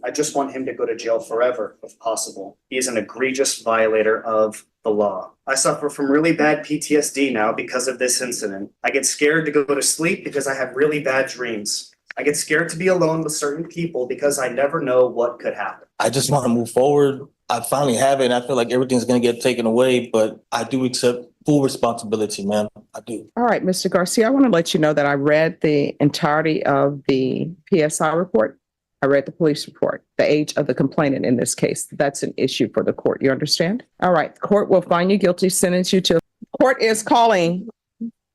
I just want him to go to jail forever, if possible. He is an egregious violator of the law. I suffer from really bad PTSD now because of this incident. I get scared to go to sleep because I have really bad dreams. I get scared to be alone with certain people because I never know what could happen. I just want to move forward. I finally have it, and I feel like everything's going to get taken away, but I do accept full responsibility, ma'am. I do. All right, Mr. Garcia, I want to let you know that I read the entirety of the PSI report. I read the police report, the age of the complainant in this case. That's an issue for the court. You understand? All right, the court will find you guilty, sentence you to. Court is calling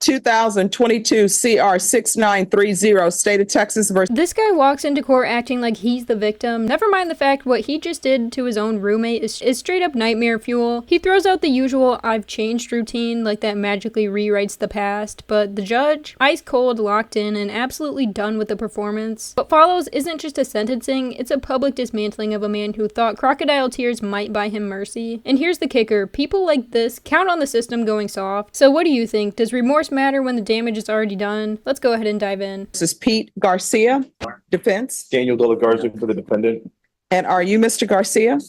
2022 CR 6930, State of Texas versus. This guy walks into court acting like he's the victim. Never mind the fact what he just did to his own roommate is straight up nightmare fuel. He throws out the usual "I've changed" routine like that magically rewrites the past, but the judge, ice cold, locked in, and absolutely done with the performance. What follows isn't just a sentencing, it's a public dismantling of a man who thought crocodile tears might buy him mercy. And here's the kicker, people like this count on the system going soft. So what do you think? Does remorse matter when the damage is already done? Let's go ahead and dive in. This is Pete Garcia, defense. Daniel De La Garza for the defendant. And are you Mr. Garcia?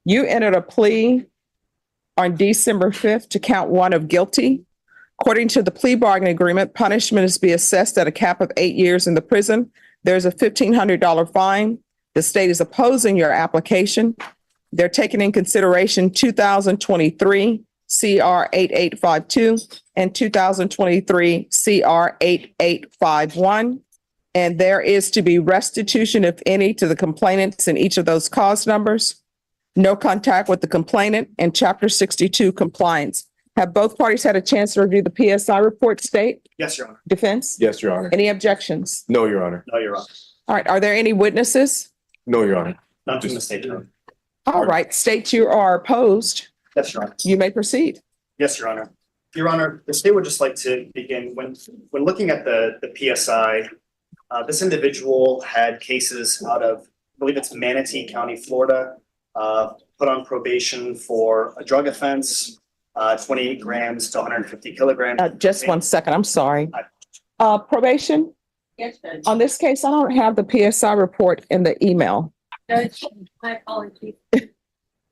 You entered a plea on December 5th to count 1 of guilty. According to the plea bargain agreement, punishment is to be assessed at a cap of 8 years in the prison. There's a $1,500 fine. The state is opposing your application. They're taking in consideration 2023 CR 8852 and 2023 CR 8851. And there is to be restitution, if any, to the complainants in each of those cause numbers. No contact with the complainant and Chapter 62 compliance. Have both parties had a chance to review the PSI report, state? Yes, Your Honor. Defense? Yes, Your Honor. Any objections? No, Your Honor. No, Your Honor. All right, are there any witnesses? No, Your Honor. Not from the state, Your Honor. All right, state you are opposed. Yes, Your Honor. You may proceed. Yes, Your Honor. Your Honor, the state would just like to begin when looking at the PSI, this individual had cases out of, I believe it's Manatee County, Florida, put on probation for a drug offense, 28 grams to 150 kilograms. Just 1 second, I'm sorry. Probation? Yes, Judge. On this case, I don't have the PSI report in the email. Judge, my apologies.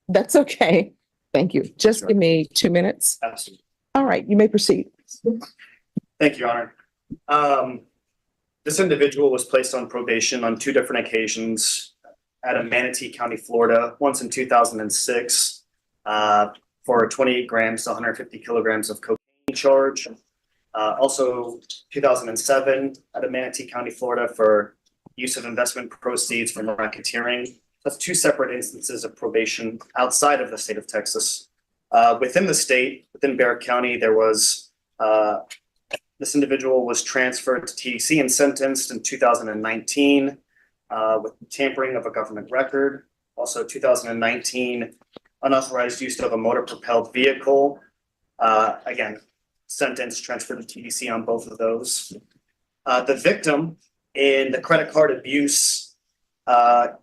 That's okay. Thank you. Just give me 2 minutes. Absolutely. All right, you may proceed. Thank you, Your Honor. This individual was placed on probation on 2 different occasions out of Manatee County, Florida, once in 2006 for 28 grams to 150 kilograms of cocaine charge. Also 2007 out of Manatee County, Florida for use of investment proceeds from racketeering. That's 2 separate instances of probation outside of the state of Texas. Within the state, within Barrett County, there was this individual was transferred to TDC and sentenced in 2019 with tampering of a government record. Also 2019, unauthorized use of a motor propelled vehicle. Again, sentenced, transferred to TDC on both of those. The victim in the credit card abuse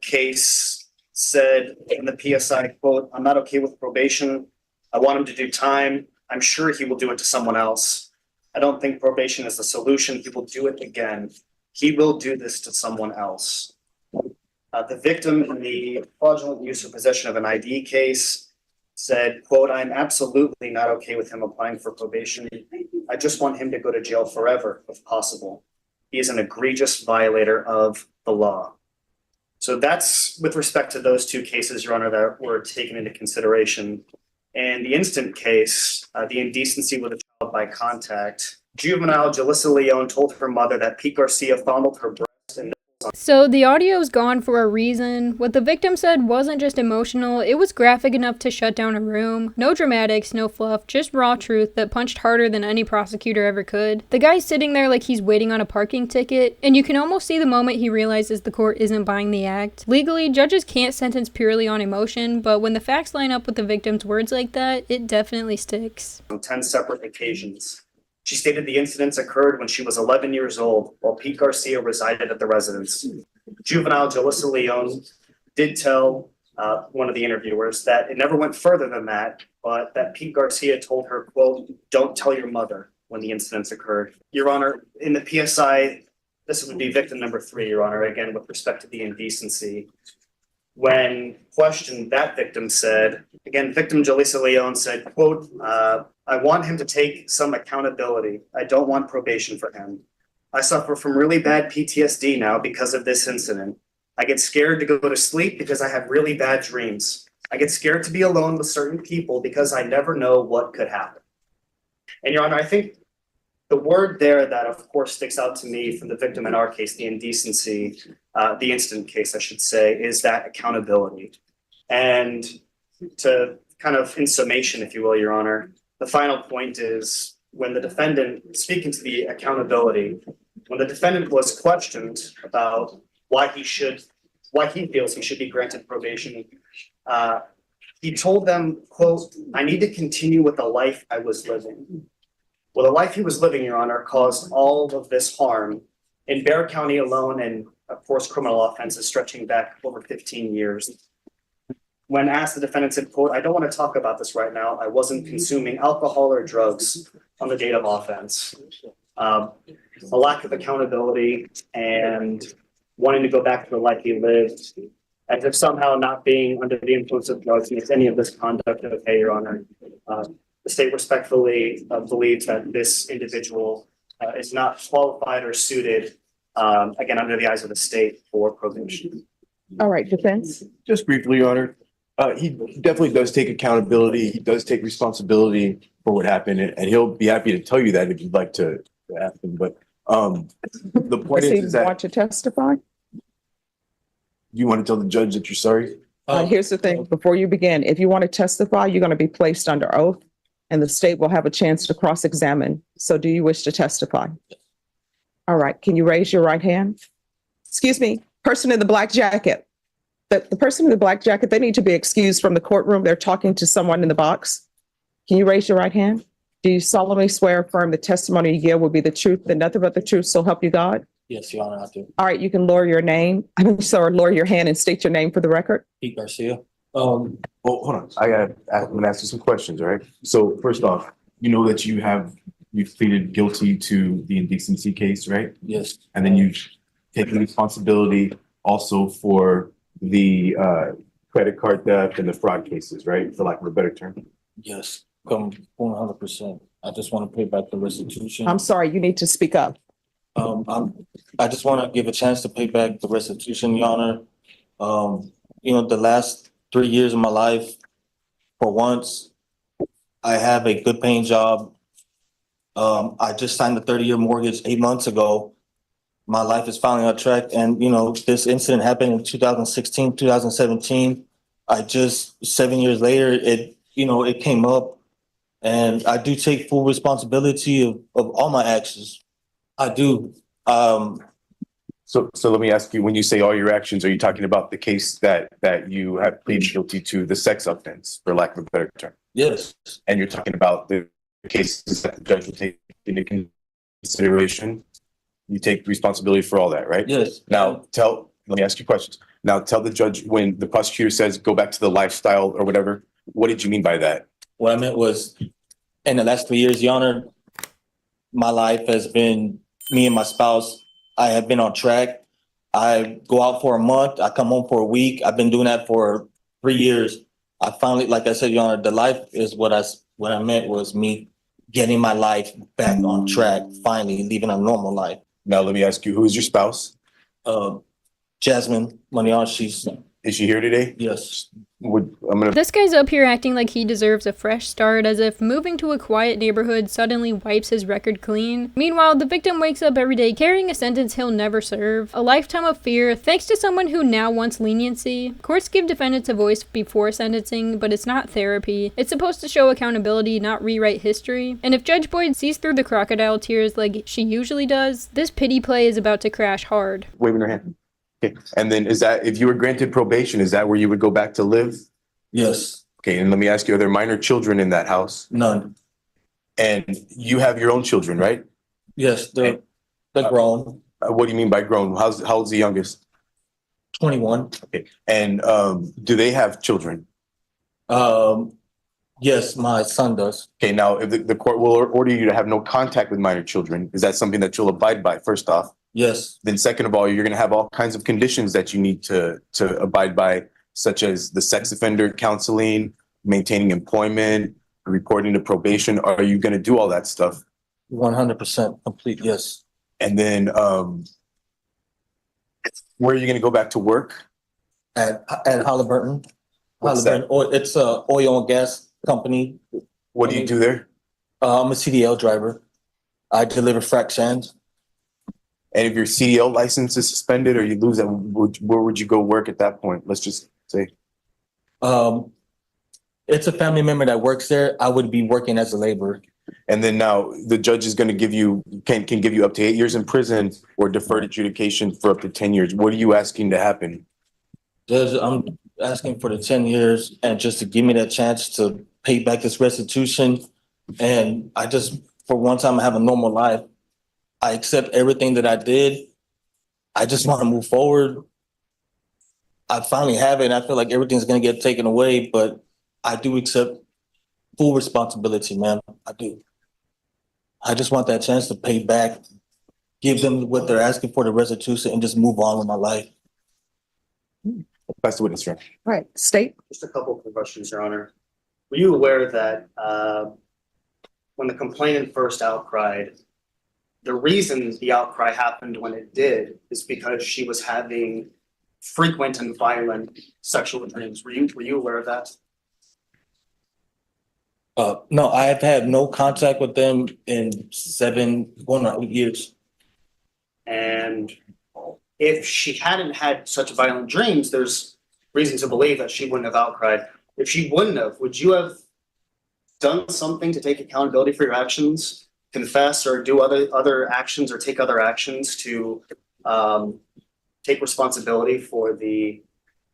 case said in the PSI, quote, "I'm not okay with probation. I want him to do time. I'm sure he will do it to someone else. I don't think probation is the solution. He will do it again. He will do this to someone else." The victim in the fraudulent use or possession of an ID case said, quote, "I'm absolutely not okay with him applying for probation. I just want him to go to jail forever, if possible. He is an egregious violator of the law." So that's with respect to those 2 cases, Your Honor, that were taken into consideration. And the instant case, the indecency with a child by contact, juvenile Jalissa Leone told her mother that Pete Garcia fondled her breast and So the audio's gone for a reason. What the victim said wasn't just emotional, it was graphic enough to shut down a room. No dramatics, no fluff, just raw truth that punched harder than any prosecutor ever could. The guy's sitting there like he's waiting on a parking ticket, and you can almost see the moment he realizes the court isn't buying the act. Legally, judges can't sentence purely on emotion, but when the facts line up with the victim's words like that, it definitely sticks. on 10 separate occasions. She stated the incidents occurred when she was 11 years old while Pete Garcia resided at the residence. Juvenile Jalissa Leone did tell one of the interviewers that it never went further than that, but that Pete Garcia told her, quote, "Don't tell your mother," when the incidents occurred. Your Honor, in the PSI, this would be victim number 3, Your Honor, again, with respect to the indecency. When questioned, that victim said, again, victim Jaleesa Leon said, quote, I want him to take some accountability. I don't want probation for him. I suffer from really bad PTSD now because of this incident. I get scared to go to sleep because I have really bad dreams. I get scared to be alone with certain people because I never know what could happen. And Your Honor, I think the word there that of course sticks out to me from the victim in our case, the indecency, the incident case, I should say, is that accountability. And to kind of in summation, if you will, Your Honor, the final point is when the defendant, speaking to the accountability, when the defendant was questioned about why he feels he should be granted probation, he told them, quote, I need to continue with the life I was living. Well, the life he was living, Your Honor, caused all of this harm in Bexar County alone, and of course, criminal offenses stretching back over 15 years. When asked, the defendant said, quote, I don't want to talk about this right now. I wasn't consuming alcohol or drugs on the date of offense. A lack of accountability and wanting to go back to the life he lived, as if somehow not being under the influence of drugs makes any of this conduct okay, Your Honor. The state respectfully believes that this individual is not qualified or suited, again, under the eyes of the state for probation. All right, defense. Just briefly, Your Honor, he definitely does take accountability. He does take responsibility for what happened, and he'll be happy to tell you that if you'd like to ask him. But the point Does he is that want to testify? you want to tell the judge that you're sorry. Here's the thing, before you begin, if you want to testify, you're going to be placed under oath and the state will have a chance to cross-examine. So do you wish to testify? All right, can you raise your right hand? Excuse me, person in the black jacket. The person in the black jacket, they need to be excused from the courtroom. They're talking to someone in the box. Can you raise your right hand? Do you solemnly swear or affirm the testimony you give will be the truth and nothing but the truth, so help you God? Yes, Your Honor, I do. All right, you can lower your name. Lower your hand and state your name for the record. Pete Garcia. Well, hold on. I'm gonna ask you some questions, all right? So first off, you know that you've pleaded guilty to the indecency case, right? Yes. And then you've taken responsibility also for the credit card theft and the fraud cases, right? For lack of a better term. Yes, come 100%. I just want to pay back the restitution. I'm sorry, you need to speak up. I just want to give a chance to pay back the restitution, Your Honor. The last 3 years of my life, for once, I have a good paying job. I just signed a 30-year mortgage 8 months ago. My life is finally on track. And, this incident happened in 2016, 2017. 7 years later, it came up, and I do take full responsibility of all my actions. I do. So let me ask you, when you say all your actions, are you talking about the case that you have pleaded guilty to, the sex offense, for lack of a better term? Yes. And you're talking about the cases that the judge will take into consideration? You take responsibility for all that, right? Yes. Now, let me ask you questions. Now, tell the judge, when the prosecutor says go back to the lifestyle or whatever, what did you mean by that? What I meant was, in the last 3 years, Your Honor, my life has been, me and my spouse, I have been on track. I go out for a month, I come home for a week. I've been doing that for 3 years. I finally, like I said, Your Honor, the life is what I meant was me getting my life back on track, finally living a normal life. Now, let me ask you, who is your spouse? Jasmine Manion, Is she here today? yes. This guy's up here acting like he deserves a fresh start, as if moving to a quiet neighborhood suddenly wipes his record clean. Meanwhile, the victim wakes up every day carrying a sentence he'll never serve, a lifetime of fear thanks to someone who now wants leniency. Courts give defendants a voice before sentencing, but it's not therapy. It's supposed to show accountability, not rewrite history. And if Judge Boyd sees through the crocodile tears like she usually does, this pity play is about to crash hard. Waving her hand. Okay. And then if you were granted probation, is that where you would go back to live? Yes. Okay. And let me ask you, are there minor children in that house? None. And you have your own children, right? Yes, they're grown. What do you mean by grown? How old's the youngest? 21. Okay. And do they have children? Yes, my son does. Okay. Now, if the court will order you to have no contact with minor children, is that something that you'll abide by, first off? Yes, Then second of all, you're going to have all kinds of conditions that you need to abide by, such as the sex offender counseling, maintaining employment, reporting to probation. Are you going to do all that stuff? 100% complete, yes. And then where are you going to go back to work? At Halliburton. What's that? It's a oil and gas company. What do you do there? I'm a CDL driver. I deliver frac sands. And if your CDL license is suspended or you lose that, where would you go work at that point? Let's just say. It's a family member that works there. I would be working as a laborer. And then now the judge is going to give you, can give you up to 8 years in prison or deferred adjudication for up to 10 years. What are you asking to happen? Judge, I'm asking for the 10 years and just to give me that chance to pay back this restitution. And I just, for one time, I have a normal life. I accept everything that I did. I just want to move forward. I finally have it, and I feel like everything's going to get taken away, but I do accept full responsibility, man. I do. I just want that chance to pay back, give them what they're asking for, the restitution, and just move on with my life. That's the witness, right? Right, state. Just a couple of questions, Your Honor. Were you aware that when the complainant first outcried, the reason the outcry happened when it did is because she was having frequent and violent sexual dreams? Were you aware of that? No, I have had no contact with them in going on 8 years. And if she hadn't had such violent dreams, there's reason to believe that she wouldn't have outcried. If she wouldn't have, would you have done something to take accountability for your actions, confess or do other actions or take other actions to take responsibility for the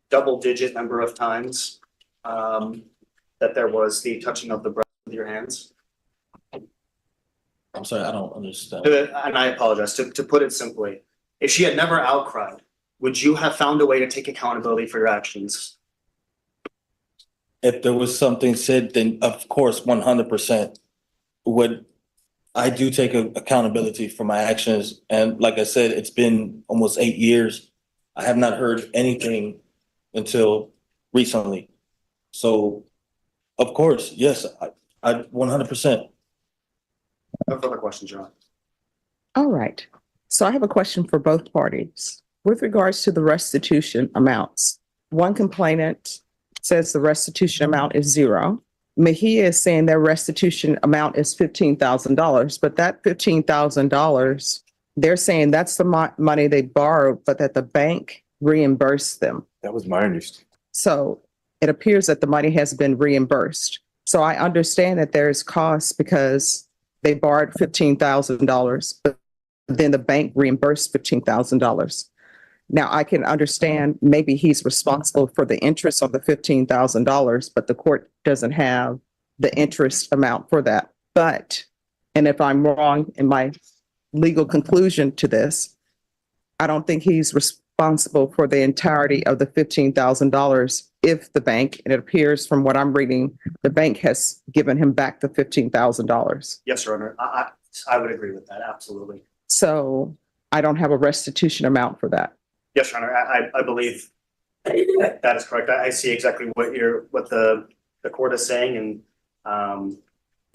double-digit number of times that there was the touching of the breast with your hands? I'm sorry, I don't understand. And I apologize. To put it simply, if she had never outcried, would you have found a way to take accountability for your actions? If there was something said, then of course, 100% would. I do take accountability for my actions. And like I said, it's been almost 8 years. I have not heard anything until recently. So of course, yes, I 100%. No further questions, Your Honor. All right. So I have a question for both parties. With regards to the restitution amounts, one complainant says the restitution amount is $0. Mejia is saying their restitution amount is $15,000, but that $15,000, they're saying that's the money they borrowed, but that the bank reimbursed them. That was my understanding. So it appears that the money has been reimbursed. So I understand that there is cost because they borrowed $15,000, but then the bank reimbursed $15,000. Now I can understand maybe he's responsible for the interest on the $15,000, but the court doesn't have the interest amount for that. But, and if I'm wrong in my legal conclusion to this, I don't think he's responsible for the entirety of the $15,000 if the bank, and it appears from what I'm reading, the bank has given him back the $15,000. Yes, Your Honor. I would agree with that. Absolutely. So I don't have a restitution amount for that. Yes, Your Honor. I believe that is correct. I see exactly what the court is saying, and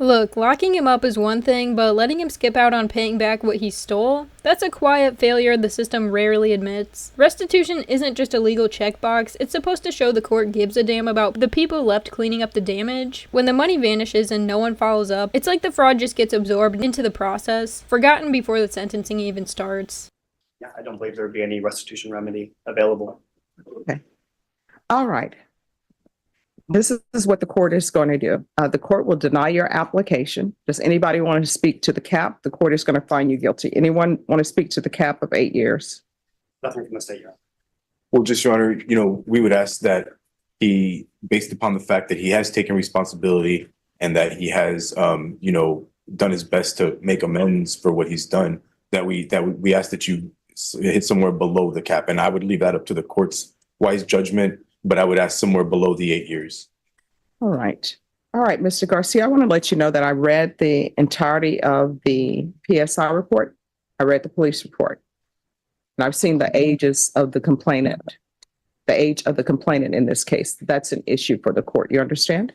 Look, locking him up is one thing, but letting him skip out on paying back what he stole, that's a quiet failure the system rarely admits. Restitution isn't just a legal checkbox, it's supposed to show the court gives a damn about the people left cleaning up the damage. When the money vanishes and no one follows up, it's like the fraud just gets absorbed into the process, forgotten before the sentencing even starts. yeah, I don't believe there would be any restitution remedy available. Okay. All right. This is what the court is going to do. The court will deny your application. Does anybody want to speak to the cap? The court is going to find you guilty. Anyone want to speak to the cap of 8 years? Nothing from the state, Your Honor. Well, just, Your Honor, we would ask that he, based upon the fact that he has taken responsibility and that he has, done his best to make amends for what he's done, that we ask that you hit somewhere below the cap. And I would leave that up to the court's wise judgment, but I would ask somewhere below the 8 years. All right. All right, Mr. Garcia, I want to let you know that I read the entirety of the PSI report. I read the police report. And I've seen the ages of the complainant, the age of the complainant in this case. That's an issue for the court. You understand?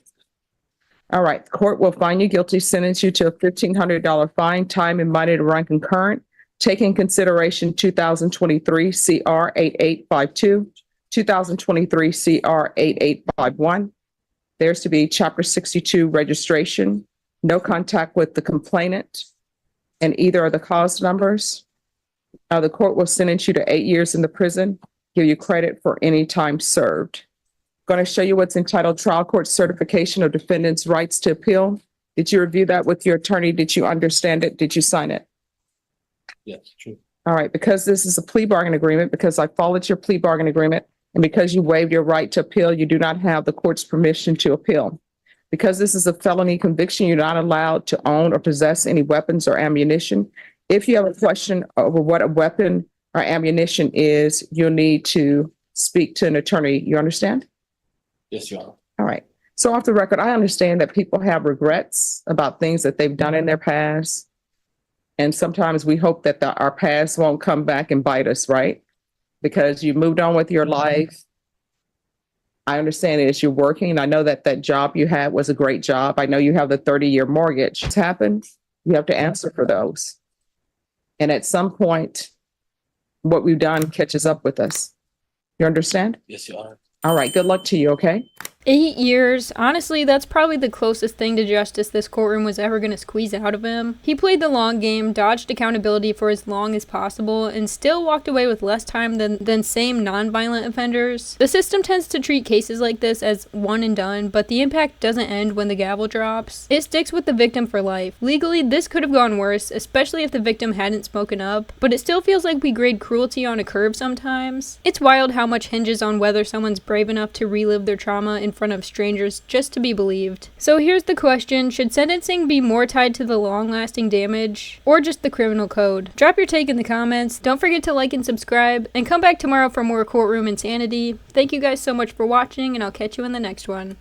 All right, the court will find you guilty, sentence you to a $1,500 fine, time and money to run concurrent, taking consideration 2023 CR 8852, 2023 CR 8851. There's to be Chapter 62 registration, no contact with the complainant, and either of the cause numbers. The court will sentence you to 8 years in the prison, give you credit for any time served. Going to show you what's entitled Trial Court Certification of Defendant's Rights to Appeal. Did you review that with your attorney? Did you understand it? Did you sign it? Yes, true. All right, because this is a plea bargain agreement, because I followed your plea bargain agreement, and because you waived your right to appeal, you do not have the court's permission to appeal. Because this is a felony conviction, you're not allowed to own or possess any weapons or ammunition. If you have a question over what a weapon or ammunition is, you'll need to speak to an attorney. You understand? Yes, Your Honor. All right. So off the record, I understand that people have regrets about things that they've done in their past. And sometimes we hope that our past won't come back and bite us, right? Because you moved on with your life. I understand it as you're working. I know that that job you had was a great job. I know you have the 30-year mortgage. It's happened. You have to answer for those. And at some point, what we've done catches up with us. You understand? Yes, Your Honor. All right. Good luck to you. Okay. 8 years. Honestly, that's probably the closest thing to justice this courtroom was ever going to squeeze out of him. He played the long game, dodged accountability for as long as possible, and still walked away with less time than same non-violent offenders. The system tends to treat cases like this as one and done, but the impact doesn't end when the gavel drops. It sticks with the victim for life. Legally, this could have gone worse, especially if the victim hadn't spoken up, but it still feels like we grade cruelty on a curve sometimes. It's wild how much hinges on whether someone's brave enough to relive their trauma in front of strangers just to be believed. So here's the question, should sentencing be more tied to the long-lasting damage or just the criminal code? Drop your take in the comments, don't forget to like and subscribe, and come back tomorrow for more courtroom insanity. Thank you guys so much for watching, and I'll catch you in the next one.